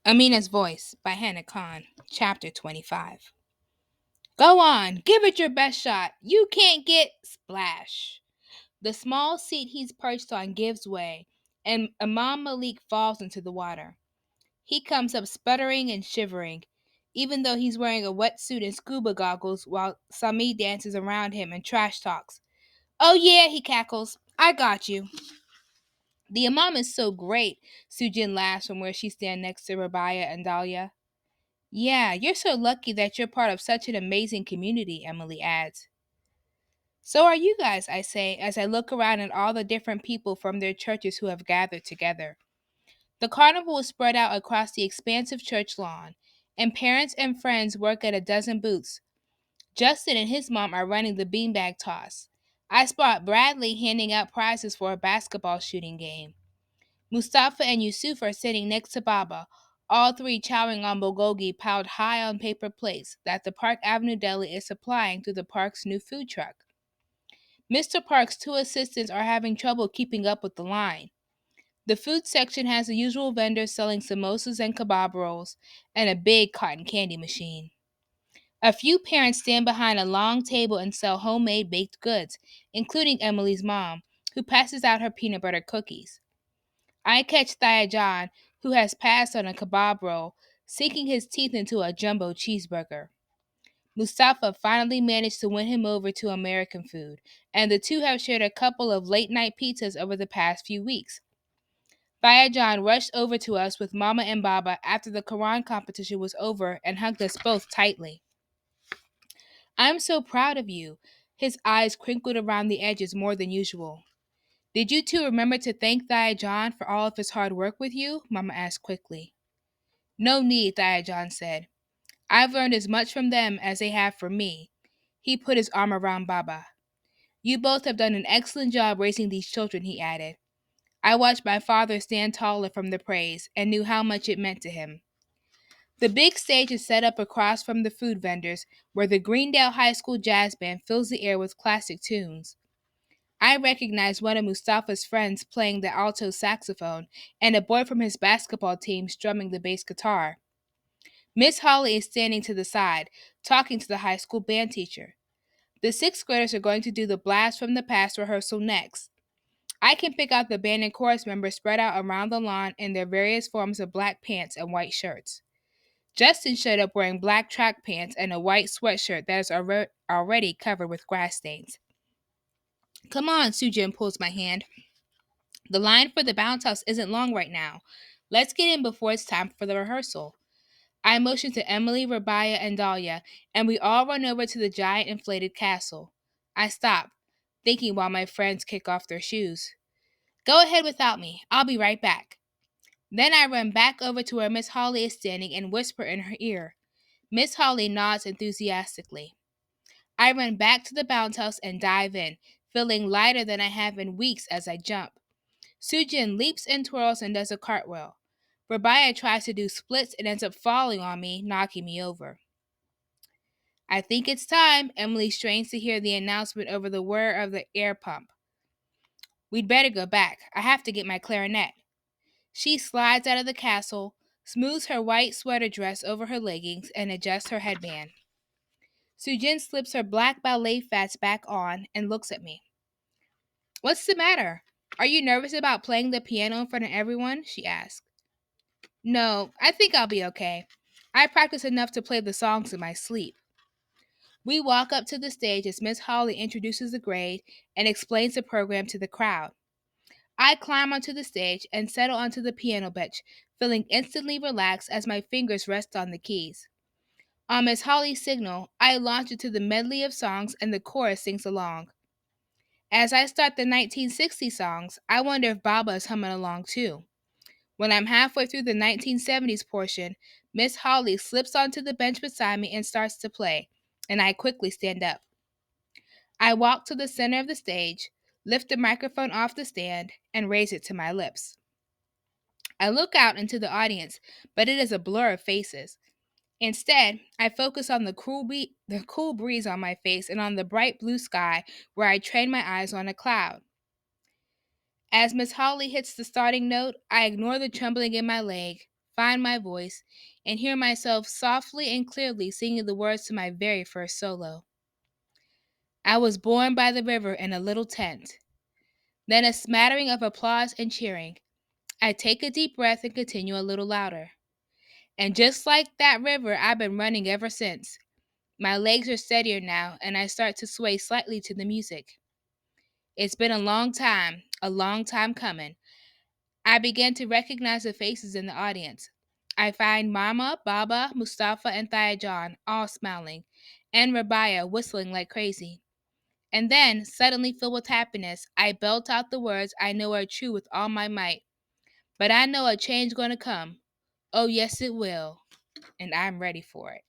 Amina's Voice by Hena, Chapter 25. Go on, give it your best shot. You can't get splash. The small seat he's perched on gives way, and Imam Malik falls into the water. He comes up sputtering and shivering, even though he's wearing a wetsuit and scuba goggles while Sami dances around him and trash talks. Oh yeah, he cackles. I got you. The Imam is so great, Sujin laughs from where she stands next to Rabia and Dahlia. Yeah, you're so lucky that you're part of such an amazing community, Emily adds. So are you guys, I say, as I look around at all the different people from their churches who have gathered together. The carnival is spread out across the expansive church lawn, and parents and friends work at a dozen booths. Justin and his mom are running the beanbag toss. I spot Bradley handing out prizes for a basketball shooting game. Mustafa and Yusuf are sitting next to Baba, all three chowing on bulgogi piled high on paper plates that the Park Avenue Deli is supplying through the park's new food truck. Mr. Park's two assistants are having trouble keeping up with the line. The food section has the usual vendors selling samosas and kebab rolls, and a big cotton candy machine. A few parents stand behind a long table and sell homemade baked goods, including Emily's mom, who passes out her peanut butter cookies. I catch Thaya John, who has passed on a kebab roll, sinking his teeth into a jumbo cheeseburger. Mustafa finally managed to win him over to American food, and the two have shared a couple of late night pizzas over the past few weeks. Thaya John rushed over to us with Mama and Baba after the Quran competition was over and hugged us both tightly. I'm so proud of you. His eyes crinkled around the edges more than usual. Did you two remember to thank Thaya John for all of his hard work with you? Mama asked quickly. No need, Thaya John said. I've learned as much from them as they have from me. He put his arm around Baba. You both have done an excellent job raising these children, he added. I watched my father stand taller from the praise and knew how much it meant to him. The big stage is set up across from the food vendors, where the Greendale High School Jazz Band fills the air with classic tunes. I recognize one of Mustafa's friends playing the alto saxophone and a boy from his basketball team strumming the bass guitar. Miss Holly is standing to the side, talking to the high school band teacher. The sixth graders are going to do the Blast from the Past rehearsal next. I can pick out the band and chorus members spread out around the lawn in their various forms of black pants and white shirts. Justin showed up wearing black track pants and a white sweatshirt that is already covered with grass stains. Come on, Sujin pulls my hand. The line for the bounce house isn't long right now. Let's get in before it's time for the rehearsal. I motion to Emily, Rabia, and Dahlia, and we all run over to the giant inflated castle. I stop, thinking while my friends kick off their shoes. Go ahead without me. I'll be right back. Then I run back over to where Miss Holly is standing and whisper in her ear. Miss Holly nods enthusiastically. I run back to the bounce house and dive in, feeling lighter than I have in weeks as I jump. Sujin leaps and twirls and does a cartwheel. Rabia tries to do splits and ends up falling on me, knocking me over. I think it's time, Emily strains to hear the announcement over the whir of the air pump. We'd better go back. I have to get my clarinet. She slides out of the castle, smooths her white sweater dress over her leggings, and adjusts her headband. Sujin slips her black ballet flats back on and looks at me. What's the matter? Are you nervous about playing the piano in front of everyone? She asks. No, I think I'll be okay. I practice enough to play the songs in my sleep. We walk up to the stage as Miss Holly introduces the grade and explains the program to the crowd. I climb onto the stage and settle onto the piano bench, feeling instantly relaxed as my fingers rest on the keys. On Miss Holly's signal, I launch into the medley of songs and the chorus sings along. As I start the 1960 songs, I wonder if Baba is humming along too. When I'm halfway through the 1970s portion, Miss Holly slips onto the bench beside me and starts to play, and I quickly stand up. I walk to the center of the stage, lift the microphone off the stand, and raise it to my lips. I look out into the audience, but it is a blur of faces. Instead, I focus on the cool breeze on my face and on the bright blue sky where I train my eyes on a cloud. As Miss Holly hits the starting note, I ignore the trembling in my leg, find my voice, and hear myself softly and clearly singing the words to my very first solo. I was born by the river in a little tent. Then a smattering of applause and cheering. I take a deep breath and continue a little louder. And just like that river, I've been running ever since. My legs are steadier now, and I start to sway slightly to the music. It's been a long time coming. I begin to recognize the faces in the audience. I find Mama, Baba, Mustafa, and Thayajan all smiling, and Rabia whistling like crazy. And then, suddenly filled with happiness, I belt out the words I know are true with all my might. But I know a change gonna come. Oh, yes, it will. And I'm ready for it.